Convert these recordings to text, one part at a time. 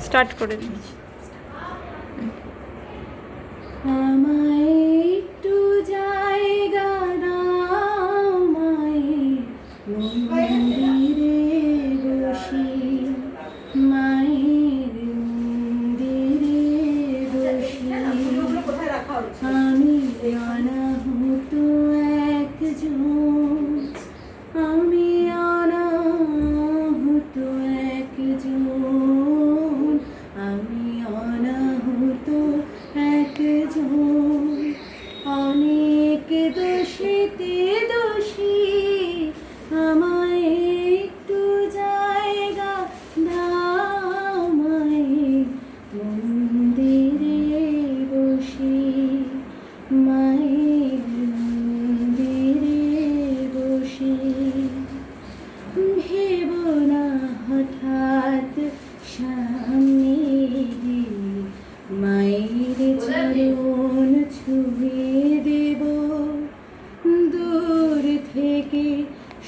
Start করে দিচ্ছি। আমায় একটু জায়গা দাও মায়ের মন্দিরে বসি, মায়ের মন্দিরে বসি। আমি অনাহত একজন, আমি অনাহত একজন, আমি অনাহত একজন। অনেক দোষীতে দোষী, আমায় একটু জায়গা দাও মায়ের মন্দিরে বসি, মায়ের মন্দিরে বসি। ভেব না হঠাৎ সামনে গিয়ে মায়ের চরণ ছুঁয়ে দেব, দূর থেকে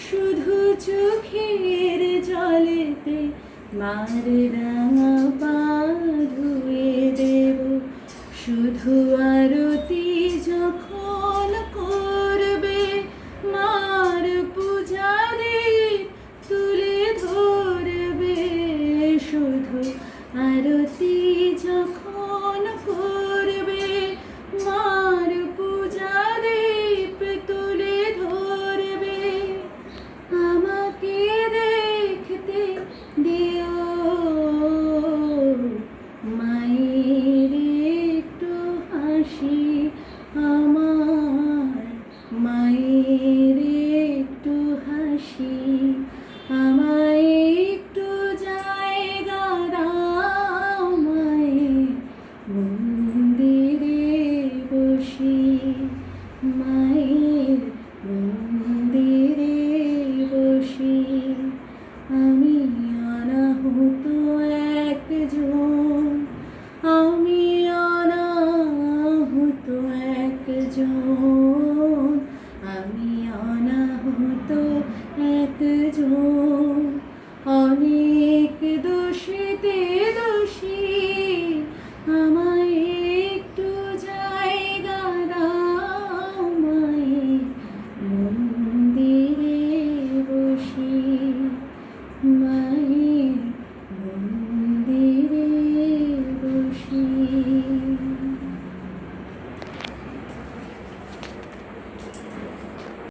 শুধু চোখের জলেতে মার রাঙা পা ধুয়ে দেব। শুধু আরতি যখন করবে মার পূজা দীপ তুলে ধরবে, শুধু আরতি যখন করবে মার পূজা দীপ তুলে ধরবে। আমাকে দেখতে দিও মায়ের একটু হাসি, আমার মায়ের একটু হাসি। আমায় একটু জায়গা দাও মায়ের মন্দিরে বসি, মায়ের মন্দিরে বসি। আমি অনাহত একজন, আমি অনাহত একজন, আমি অনাহত একজন। অনেক দোষীতে দোষী, আমায়